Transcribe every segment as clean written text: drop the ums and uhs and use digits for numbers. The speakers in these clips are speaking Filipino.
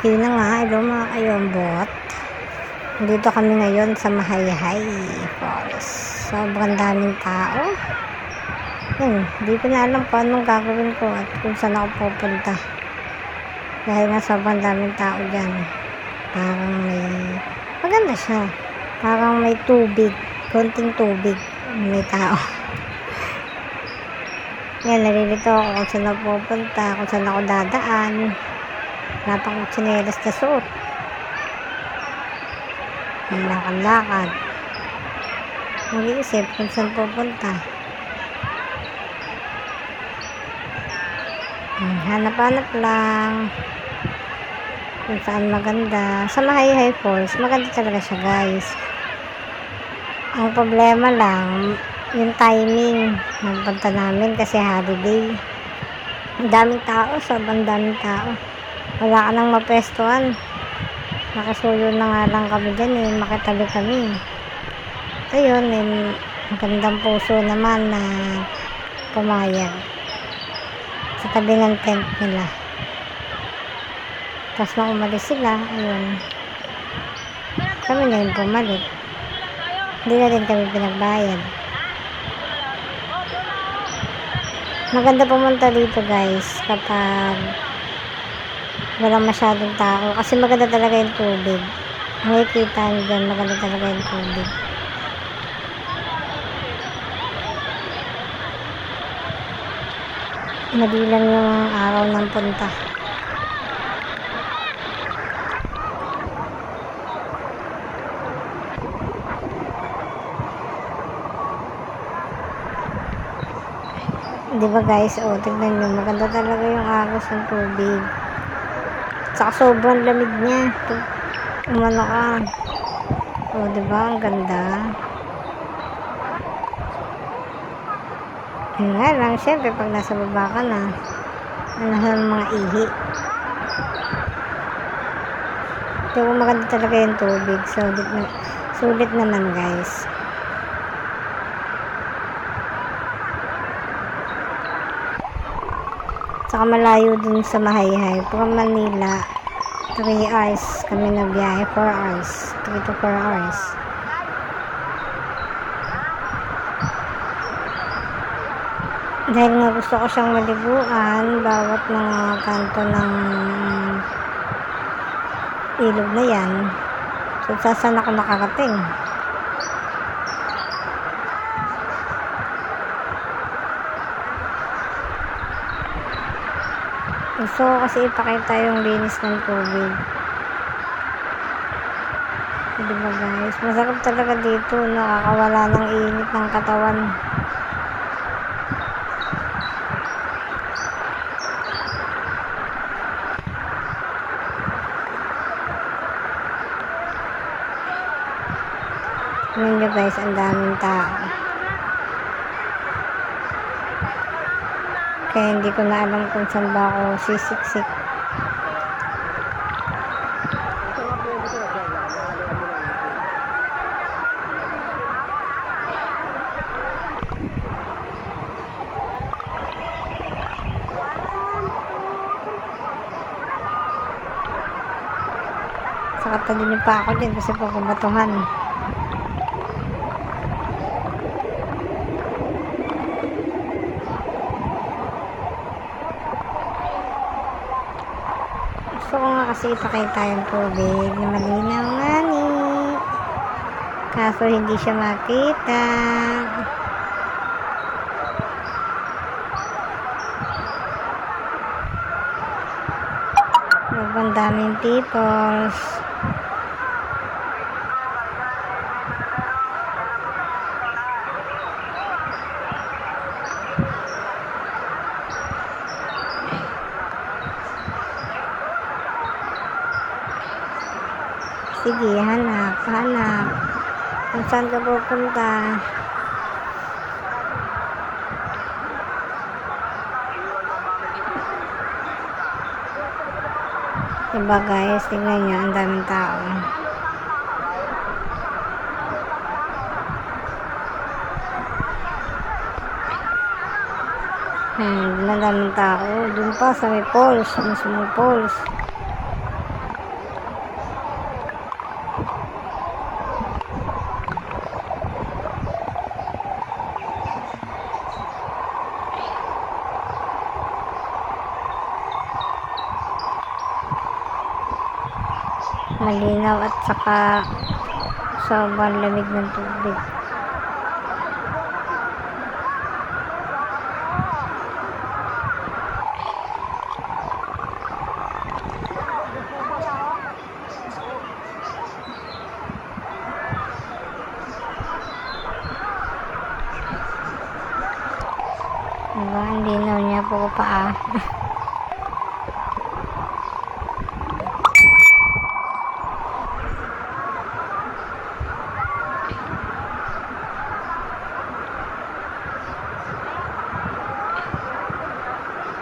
Yun na nga, hello mga kayombot. Dito kami ngayon sa Mahayhay Falls. Sobrang daming tao. Yun, di ko na alam kung anong gagawin ko at kung saan ako pupunta. Dahil nga sobrang daming tao dyan. Parang maganda siya. Parang may tubig, konting tubig, may tao. Yan, nalilito ako kung saan ako pupunta, kung saan ako dadaan. Wala pang tsinelas na suot. Lakad-lakad. Nag-iisip kung saan pupunta. Hanap-hanap lang kung saan maganda. Sa Mahayhay Falls, maganda talaga siya, guys. Ang problema lang, yung timing ng punta namin kasi holiday. Ang daming tao, sobrang daming tao. Wala ka nang mapwestuhan. Nakasuyo na nga lang kami dyan makitabi kami. Ayun, magandang puso naman na pumayag sa tabi ng tent nila. Tapos nung umalis sila, ayun, kami na yung pumalit. Hindi na rin kami pinagbayad. Maganda pumunta dito, guys, kapag walang masyadong tao kasi maganda talaga yung tubig. Makikita nyo dyan, maganda talaga yung tubig. Madilang yung araw ng punta. Diba guys, tignan nyo, maganda talaga yung agos ng tubig. Saka sobrang lamig niya. Umano ka. Diba? Ang ganda. Yun nga lang, syempre, pag nasa baba ka na, ng mga ihi. Pero maganda talaga yung tubig. Sulit naman, guys. Saka malayo din sa Mahayhay. From Manila, 3 hours kami nagbiyahe. 4 hours. 3 to 4 hours. Dahil nga gusto ko siyang maliguan, bawat mga kanto ng ilog na yan. So, saan ako nakakating? Gusto ko kasi ipakita yung linis ng tubig. Diba guys? Masarap talaga dito. Nakakawala ng init ng katawan. Tingnan nyo guys, ang daming tao. Kaya hindi ko na alam kung saan ba ako sisiksik. Saka tagilin pa ako din kasi pagkabatuhan. Gusto ko nga kasi ipakita yung tubig na malinaw nga ni. Kaso hindi siya makita. Sobrang daming peoples. Sige, hanap. Kung saan ka pupunta. Diba guys, tingnan nyo, ang daming tao. Ang daming tao. Doon pa sa may falls, sa mismong falls. malinaw at saka sobrang lamig ng tubig. Diba? Ang linaw niya po pa.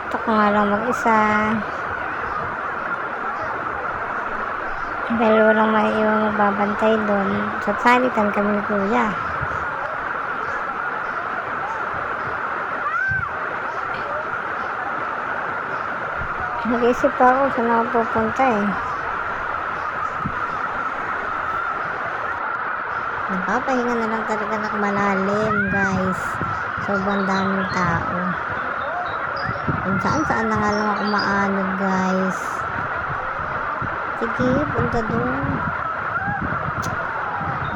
Ito ko nga lang mag-isa. Dahil walang maiiwang magbabantay doon. So, salitan kami ni Kuya. Nag-iisip pa ako saan ako pupunta eh. Nagpapahinga na lang talaga ng malalim, guys. Sobrang daming tao. Kung saan na nga lang ako maanod, guys. Sige, punta doon.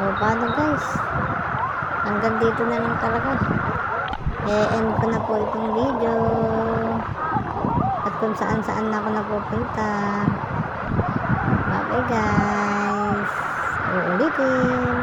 O, paano, guys? Hanggang dito na lang talaga. E-end ko na po itong video. At kung saan na ako napupunta. Bye-bye, guys. Uulitin.